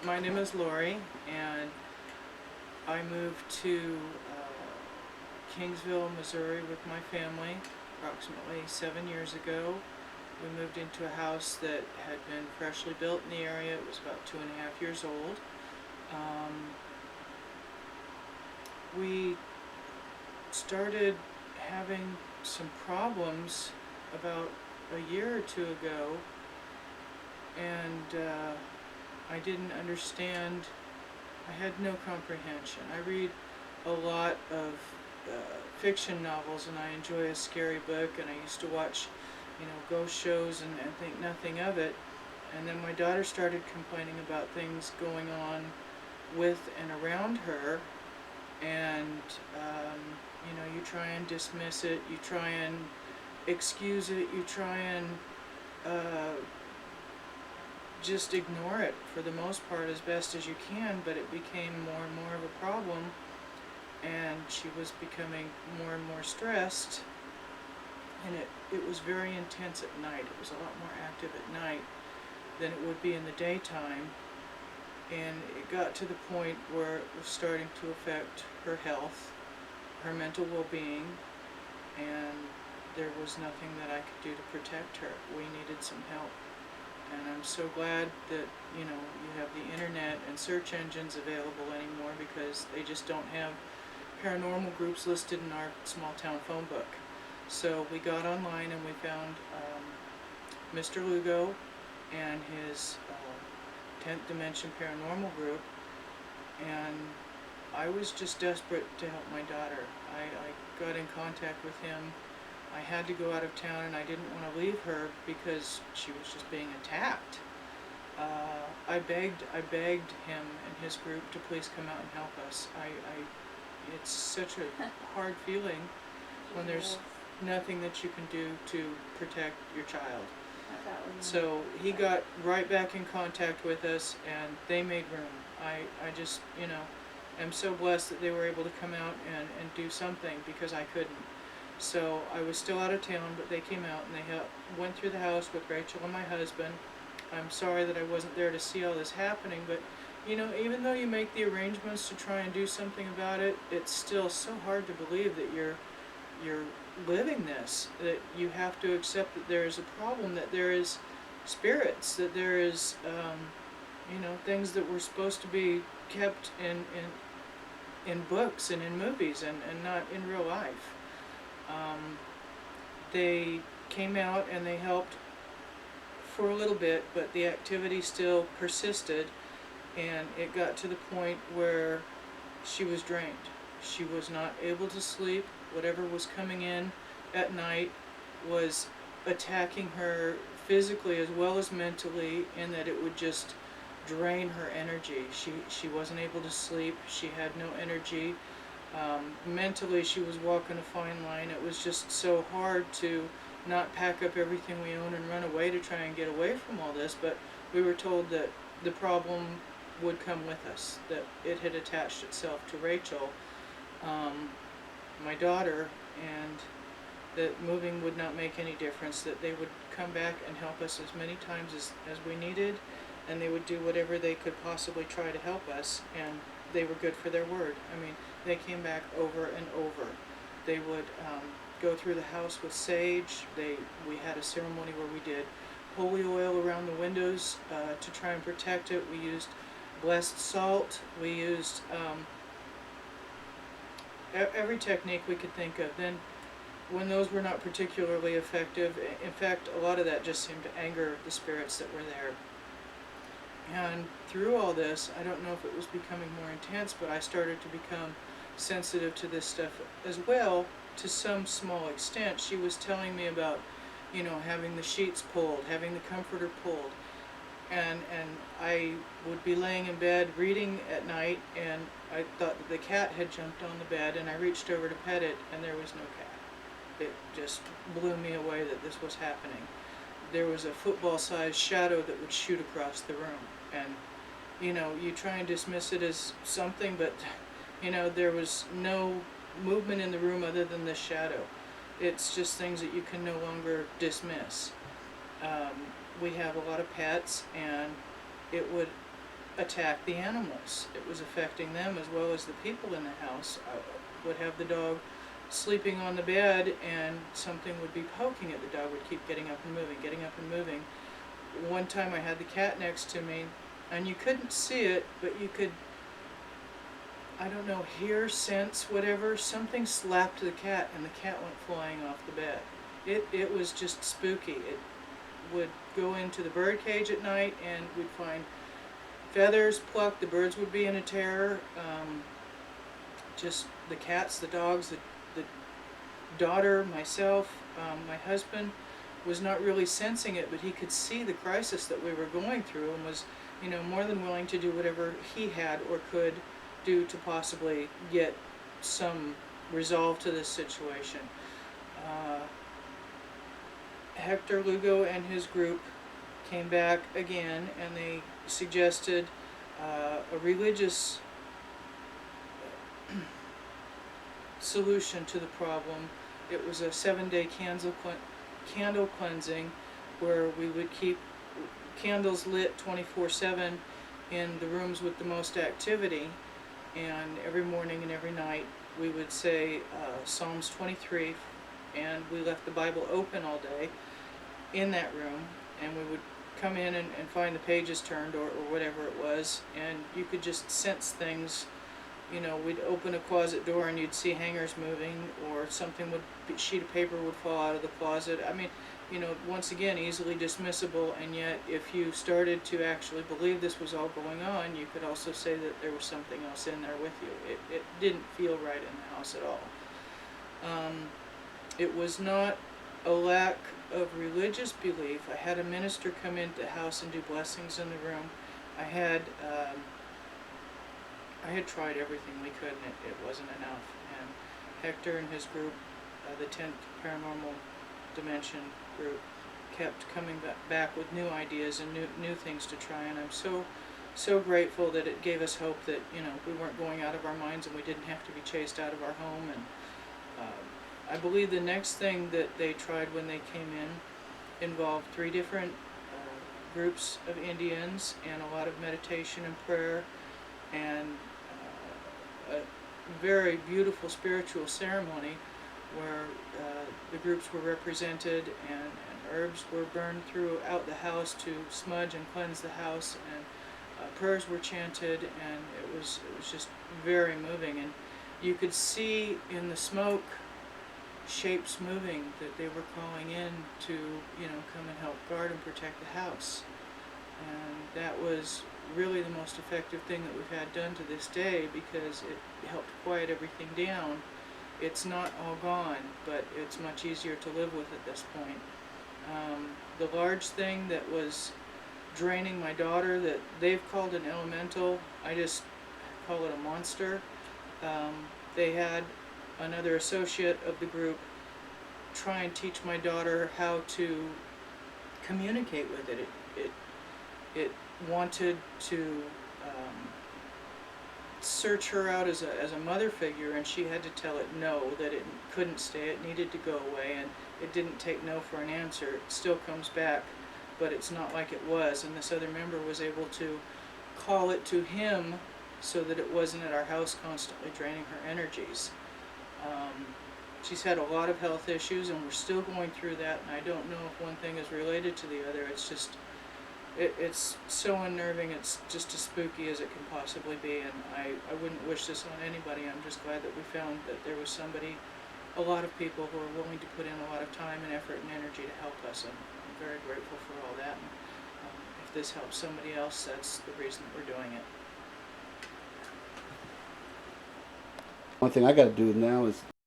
My name is Laurie, and I moved to Kingsville, Missouri with my family approximately 7 years ago. We moved into a house that had been freshly built in the area. It was about 2.5 years old. We started having some problems about a year or two ago, and I didn't understand. I had no comprehension. I read a lot of fiction novels, and I enjoy a scary book, and I used to watch, ghost shows and think nothing of it. And then my daughter started complaining about things going on with and around her, and you try and dismiss it, you try and excuse it, you try and uh, just ignore it for the most part as best as you can, but it became more and more of a problem, and she was becoming more and more stressed, and it was very intense at night. It was a lot more active at night than it would be in the daytime, and it got to the point where it was starting to affect her health, her mental well-being, and there was nothing that I could do to protect her. We needed some help. And I'm so glad that, you have the internet and search engines available anymore, because they just don't have paranormal groups listed in our small town phone book. So we got online and we found Mr. Lugo and his 10th Dimension Paranormal group, and I was just desperate to help my daughter. I got in contact with him. I had to go out of town, and I didn't want to leave her because she was just being attacked. I begged him and his group to please come out and help us. It's such a hard feeling when there's nothing that you can do to protect your child. So he got right back in contact with us, and they made room. I just, am so blessed that they were able to come out and do something, because I couldn't. So I was still out of town, but they came out and they went through the house with Rachel and my husband. I'm sorry that I wasn't there to see all this happening, but even though you make the arrangements to try and do something about it, it's still so hard to believe that you're living this, that you have to accept that there is a problem, that there is spirits, that there is things that were supposed to be kept in books and in movies, and not in real life. They came out and they helped for a little bit, but the activity still persisted, and it got to the point where she was drained. She was not able to sleep. Whatever was coming in at night was attacking her physically as well as mentally, in that it would just drain her energy. She wasn't able to sleep. She had no energy. Mentally, she was walking a fine line. It was just so hard to not pack up everything we own and run away to try and get away from all this, but we were told that the problem would come with us, that it had attached itself to Rachel, my daughter, and that moving would not make any difference, that they would come back and help us as many times as we needed, and they would do whatever they could possibly try to help us, and they were good for their word. I mean, they came back over and over. They would go through the house with sage. We had a ceremony where we did holy oil around the windows to try and protect it. We used blessed salt. We used every technique we could think of. Then when those were not particularly effective, in fact, a lot of that just seemed to anger the spirits that were there. And through all this, I don't know if it was becoming more intense, but I started to become sensitive to this stuff as well, to some small extent. She was telling me about, having the sheets pulled, having the comforter pulled, and I would be laying in bed reading at night, and I thought that the cat had jumped on the bed, and I reached over to pet it, and there was no cat. It just blew me away that this was happening. There was a football-sized shadow that would shoot across the room, and you try and dismiss it as something, but there was no movement in the room other than the shadow. It's just things that you can no longer dismiss. We have a lot of pets, and it would attack the animals. It was affecting them as well as the people in the house. I would have the dog sleeping on the bed and something would be poking it. The dog would keep getting up and moving, getting up and moving. One time I had the cat next to me, and you couldn't see it, but you could, I don't know, hear, sense, whatever. Something slapped the cat and the cat went flying off the bed. It was just spooky. It would go into the bird cage at night and we'd find feathers plucked. The birds would be in a terror. Just the cats, the dogs, the daughter, myself, my husband was not really sensing it, but he could see the crisis that we were going through and was, more than willing to do whatever he had or could do to possibly get some resolve to this situation. Hector Lugo and his group came back again and they suggested a religious solution to the problem. It was a 7-day candle cleansing where we would keep candles lit 24/7 in the rooms with the most activity, and every morning and every night we would say Psalms 23, and we left the Bible open all day in that room, and we would come in and find the pages turned or whatever it was, and you could just sense things. We'd open a closet door and you'd see hangers moving, or something a sheet of paper would fall out of the closet. I mean, once again, easily dismissible, and yet if you started to actually believe this was all going on, you could also say that there was something else in there with you. It didn't feel right in the house at all. It was not a lack of religious belief. I had a minister come into the house and do blessings in the room. I had tried everything we could, and it wasn't enough. And Hector and his group, the 10th Paranormal Dimension group, kept coming back with new ideas and new things to try. And I'm so grateful that it gave us hope that we weren't going out of our minds and we didn't have to be chased out of our home. And I believe the next thing that they tried when they came in involved 3 different groups of Indians and a lot of meditation and prayer and a very beautiful spiritual ceremony where the groups were represented and herbs were burned throughout the house to smudge and cleanse the house, and prayers were chanted, and it was just very moving. And you could see in the smoke shapes moving, that they were calling in to come and help guard and protect the house. And that was really the most effective thing that we've had done to this day, because it helped quiet everything down. It's not all gone, but it's much easier to live with at this point. The large thing that was draining my daughter, that they've called an elemental, I just call it a monster. They had another associate of the group try and teach my daughter how to communicate with it. It wanted to search her out as a mother figure, and she had to tell it no, that it couldn't stay, it needed to go away, and it didn't take no for an answer. It still comes back, but it's not like it was. And this other member was able to call it to him so that it wasn't at our house constantly draining her energies. She's had a lot of health issues, and we're still going through that, and I don't know if one thing is related to the other. It's just, it's so unnerving. It's just as spooky as it can possibly be, and I wouldn't wish this on anybody. I'm just glad that we found that there was somebody, a lot of people who are willing to put in a lot of time and effort and energy to help us, and I'm very grateful for all that. And if this helps somebody else, that's the reason that we're doing it. One thing I got to do now is